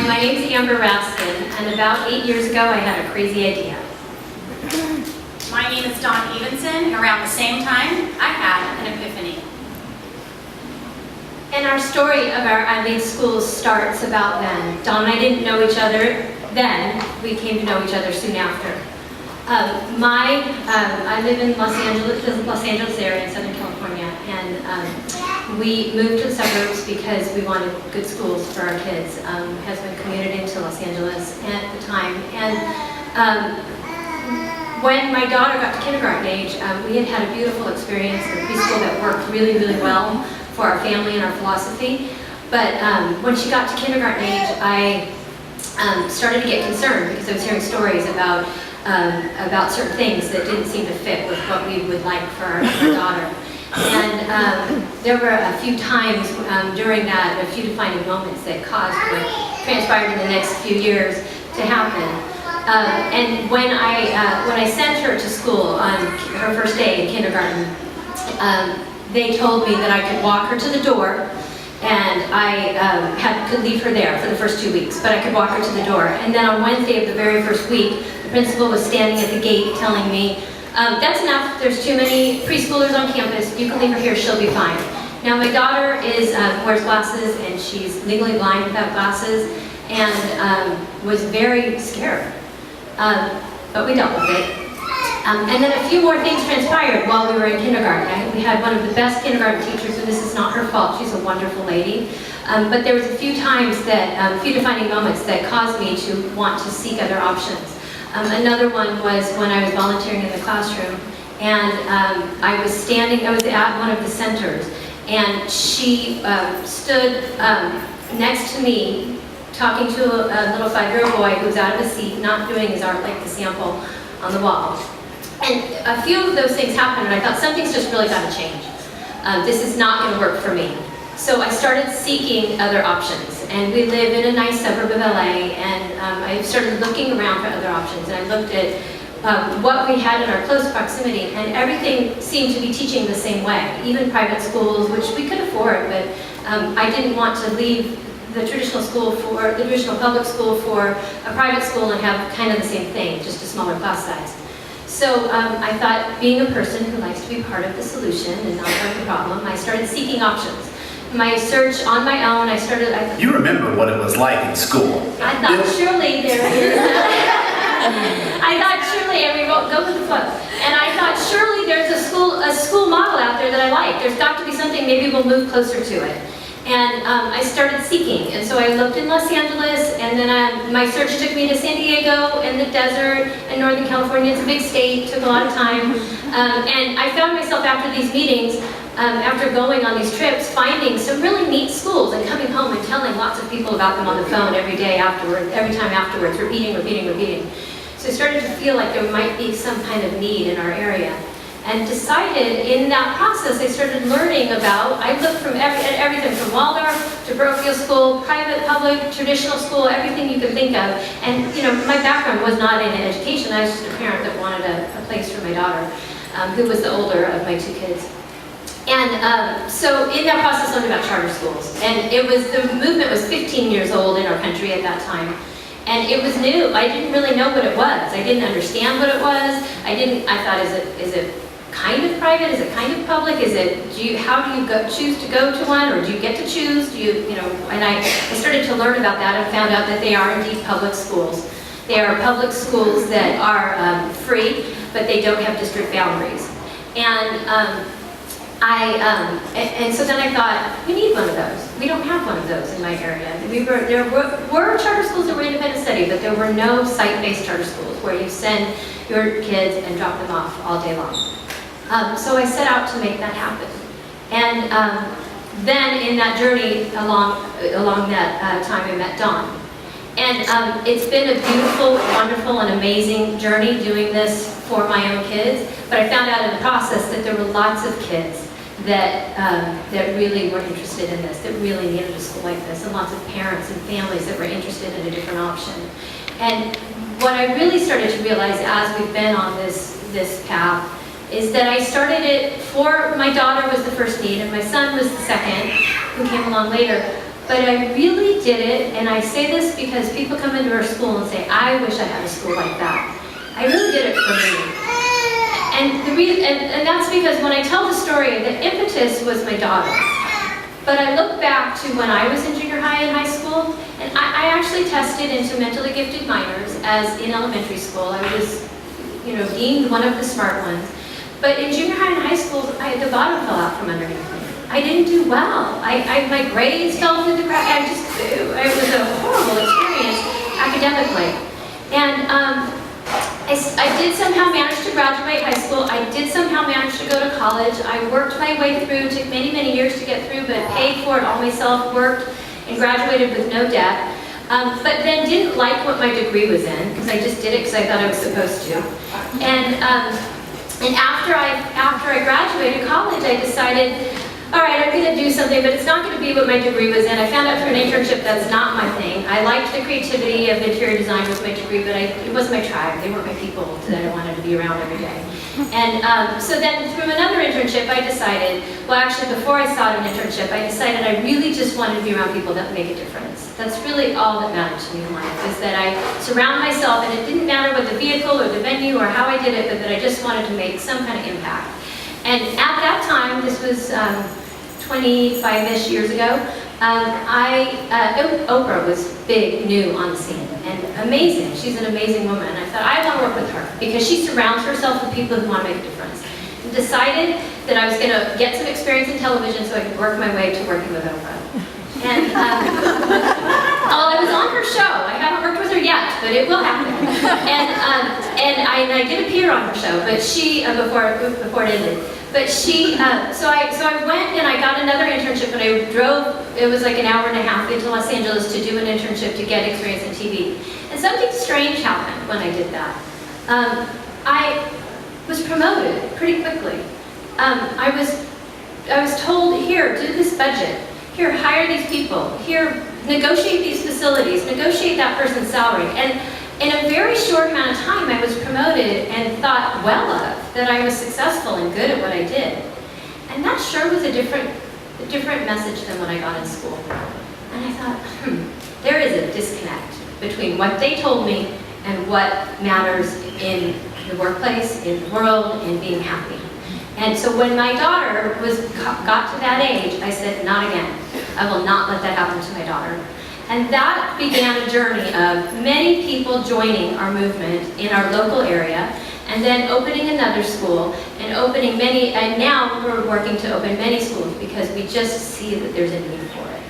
Hi, my name is Amber Raskin, and about 8 years ago I had a crazy idea. My name is Dawn Evenson, and around the same time, I had an epiphany. And our story of our iLead school starts about then. Dawn and I didn't know each other then. We came to know each other soon after. I live in Los Angeles area in Southern California, and we moved to the suburbs because we wanted good schools for our kids. Husband commuted into Los Angeles at the time, and when my daughter got to kindergarten age, we had had a beautiful experience in preschool that worked really, really well for our family and our philosophy. But when she got to kindergarten age, I started to get concerned because I was hearing stories about certain things that didn't seem to fit with what we would like for our daughter. And there were a few times during that, a few defining moments that caused what transpired in the next few years to happen. And when I sent her to school on her first day in kindergarten, they told me that I could walk her to the door, and I could leave her there for the first 2 weeks, but I could walk her to the door. And then on Wednesday of the very first week, the principal was standing at the gate telling me, that's enough, there's too many preschoolers on campus, you can leave her here, she'll be fine. Now my daughter wears glasses, and she's legally blind without glasses, and was very scared. But we dealt with it. And then a few more things transpired while we were in kindergarten. We had one of the best kindergarten teachers, and this is not her fault, she's a wonderful lady. But there was a few times a few defining moments that caused me to want to seek other options. Another one was when I was volunteering in the classroom, and I was at one of the centers, and she stood next to me, talking to a little 5-year-old boy who was out of his seat, not doing his art like the sample on the wall. And a few of those things happened, and I thought, something's just really got to change. This is not going to work for me. So I started seeking other options, and we live in a nice suburb of LA, and I started looking around for other options, and I looked at what we had in our close proximity, and everything seemed to be teaching the same way, even private schools, which we could afford, but I didn't want to leave the traditional public school for a private school and have kind of the same thing, just a smaller class size. So I thought, being a person who likes to be part of the solution and not part of the problem, I started seeking options. My search on my own, You remember what it was like in school. I thought, surely there is go with the flow. And I thought, surely there's a school model out there that I like. There's got to be something, maybe we'll move closer to it. And I started seeking, and so I looked in Los Angeles, and then my search took me to San Diego and the desert and Northern California. It's a big state, took a lot of time. And I found myself after these meetings, after going on these trips, finding some really neat schools and coming home and telling lots of people about them on the phone every day afterward, every time afterwards, repeating. So I started to feel like there might be some kind of need in our area. And decided in that process, I started learning about, I looked at everything from Waldorf to parochial school, private, public, traditional school, everything you could think of. And my background was not in education. I was just a parent that wanted a place for my daughter, who was the older of my 2 kids. And so in that process, I learned about charter schools. And the movement was 15 years old in our country at that time. And it was new. I didn't really know what it was. I didn't understand what it was. I thought, is it kind of private? Is it kind of public? How do you choose to go to one, or do you get to choose? And I started to learn about that and found out that they are indeed public schools. They are public schools that are free, but they don't have district boundaries. And so then I thought, we need one of those. We don't have one of those in my area. There were charter schools that were independent study, but there were no site-based charter schools where you send your kids and drop them off all day long. So I set out to make that happen. And then in that journey along that time, I met Dawn. And it's been a beautiful, wonderful, and amazing journey doing this for my own kids. But I found out in the process that there were lots of kids that really were interested in this, that really needed a school like this, and lots of parents and families that were interested in a different option. And what I really started to realize as we've been on this path is that I started it for my daughter was the first need, and my son was the second, who came along later. But I really did it, and I say this because people come into our school and say, I wish I had a school like that. I really did it for me. And that's because when I tell the story, the impetus was my daughter. But I look back to when I was in junior high and high school, and I actually tested into mentally gifted minors as in elementary school. I was, deemed one of the smart ones. But in junior high and high school, the bottom fell out from underneath me. I didn't do well. My grades fell through the cracks. It was a horrible experience academically. And I did somehow manage to graduate high school. I did somehow manage to go to college. I worked my way through, took many, many years to get through, but paid for it all myself, worked, and graduated with no debt. But then didn't like what my degree was in, because I just did it because I thought I was supposed to. And after I graduated college, I decided, all right, I'm going to do something, but it's not going to be what my degree was in. I found out through an internship that's not my thing. I liked the creativity of interior design with my degree, but it wasn't my tribe. They weren't my people that I wanted to be around every day. And so then through another internship, I decided, well, actually, before I sought an internship, I decided I really just wanted to be around people that make a difference. That's really all that mattered to me in life, is that I surround myself, and it didn't matter what the vehicle or the venue or how I did it, but that I just wanted to make some kind of impact. And at that time, this was 25-ish years ago, Oprah was big, new on the scene, and amazing. She's an amazing woman. And I thought, I want to work with her, because she surrounds herself with people who want to make a difference. And decided that I was going to get some experience in television so I could work my way to working with Oprah. And I was on her show. I haven't worked with her yet, but it will happen. And I did appear on her show, but she before it ended. But she, so I went and I got another internship, and I drove. It was like an hour and a half into Los Angeles to do an internship to get experience in TV. And something strange happened when I did that. I was promoted pretty quickly. I was told, here, do this budget. Here, hire these people. Here, negotiate these facilities. Negotiate that person's salary. And in a very short amount of time, I was promoted and thought well of that I was successful and good at what I did. And that sure was a different message than what I got in school. And I thought, there is a disconnect between what they told me and what matters in the workplace, in the world, in being happy. And so when my daughter got to that age, I said, not again. I will not let that happen to my daughter. And that began a journey of many people joining our movement in our local area, and then opening another school, and opening many, and now we're working to open many schools because we just see that there's a need for it.